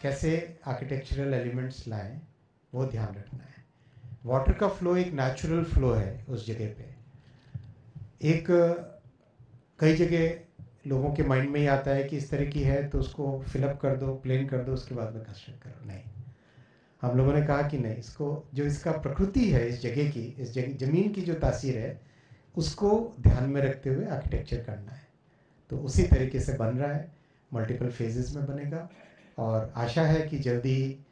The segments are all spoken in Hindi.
कैसे आर्किटेक्चरल एलिमेंट्स लाएं, वो ध्यान रखना है। वाटर का फ्लो एक नेचुरल फ्लो है उस जगह पे। एक कई जगह लोगों के माइंड में ही आता है कि इस तरह की है तो उसको फिलअप कर दो, प्लेन कर दो, उसके बाद में कंस्ट्रक्ट करो। नहीं, हम लोगों ने कहा कि नहीं, इसको जो इसका प्रकृति है इस जगह की, इस जगह ज़मीन की जो तासीर है, उसको ध्यान में रखते हुए आर्किटेक्चर करना है। तो उसी तरीके से बन रहा है, मल्टीपल फेजेस में बनेगा और आशा है कि जल्दी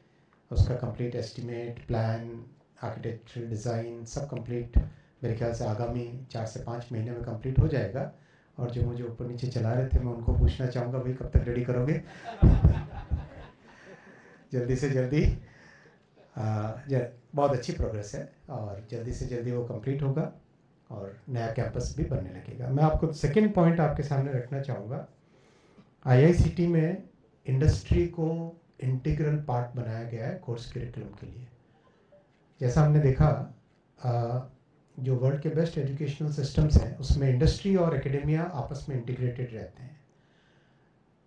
उसका complete estimate, plan, architectural design सब कंप्लीट मेरे ख्याल से आगामी 4 से 5 महीने में कंप्लीट हो जाएगा। और जो मुझे ऊपर नीचे चला रहे थे, मैं उनको पूछना चाहूँगा, भाई कब तक रेडी करोगे? जल्दी से जल्दी। बहुत अच्छी प्रोग्रेस है और जल्दी से जल्दी वो कंप्लीट होगा और नया कैंपस भी बनने लगेगा। मैं आपको सेकंड पॉइंट आपके सामने रखना चाहूँगा। आईआईसीटी में इंडस्ट्री को इंटीग्रल पार्ट बनाया गया है कोर्स करिकुलम के लिए। जैसा हमने देखा, जो वर्ल्ड के बेस्ट एजुकेशनल सिस्टम्स हैं उसमें इंडस्ट्री और एकेडेमिया आपस में इंटीग्रेटेड रहते हैं।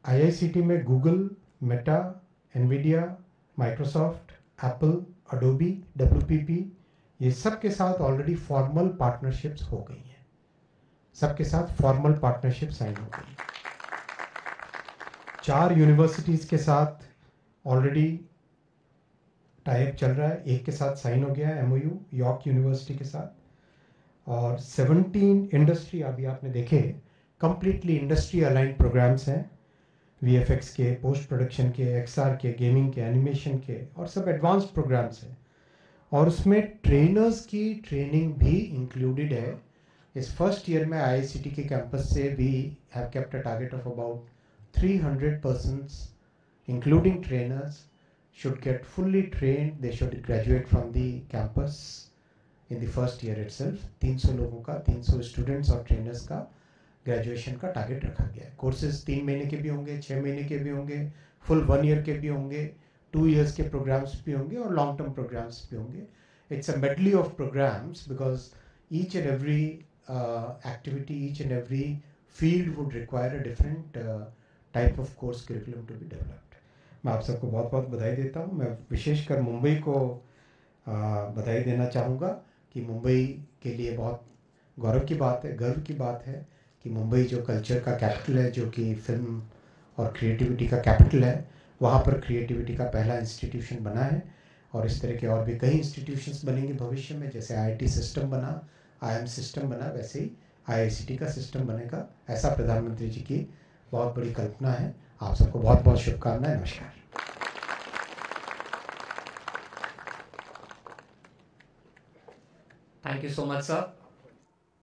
आईआईसीटी में Google, Meta, Nvidia, Microsoft, Apple, Adobe, WPP, ये सब के साथ ऑलरेडी फॉर्मल पार्टनरशिप्स हो गई हैं। सबके साथ फॉर्मल पार्टनरशिप साइन हो गई। 4 यूनिवर्सिटीज़ के साथ ऑलरेडी टाइप चल रहा है। एक के साथ साइन हो गया है एमओयू, यॉर्क यूनिवर्सिटी के साथ। और 17 इंडस्ट्री, अभी आपने देखे, कंप्लीटली इंडस्ट्री अलाइंड प्रोग्राम्स हैं। वीएफएक्स के, पोस्ट प्रोडक्शन के, एक्सआर के, गेमिंग के, एनिमेशन के, और सब एडवांस्ड प्रोग्राम्स हैं। और उसमें ट्रेनर्स की ट्रेनिंग भी इंक्लूडेड है। इस फर्स्ट ईयर में आईआईसीटी के कैंपस से we have kept a target of about 300 persons including trainers should get fully trained. They should graduate from the campus in the first year itself. 300 लोगों का, 300 स्टूडेंट्स और ट्रेनर्स का ग्रेजुएशन का टारगेट रखा गया है। कोर्सेज 3 महीने के भी होंगे, 6 महीने के भी होंगे, फुल 1 ईयर के भी होंगे, 2 years के प्रोग्राम्स भी होंगे और लॉन्ग टर्म प्रोग्राम्स भी होंगे। It's a medley of programmes because each and every activity, each and every field would require a different type of course curriculum to be developed. मैं आप सबको बहुत बहुत बधाई देता हूँ। मैं विशेषकर मुंबई को बधाई देना चाहूँगा कि मुंबई के लिए बहुत गौरव की बात है, गर्व की बात है कि मुंबई जो कल्चर का कैपिटल है, जो कि फिल्म और क्रिएटिविटी का कैपिटल है, वहाँ पर क्रिएटिविटी का पहला इंस्टीट्यूशन बना है। और इस तरह के और भी कई इंस्टीट्यूशंस बनेंगे भविष्य में। जैसे आईआईटी सिस्टम बना, आईएम सिस्टम बना, वैसे ही आईआईसीटी का सिस्टम बनेगा, ऐसा प्रधानमंत्री जी की बहुत बड़ी कल्पना है। आप सबको बहुत बहुत शुभकामनाएं। नमस्कार। Thank you so much, sir.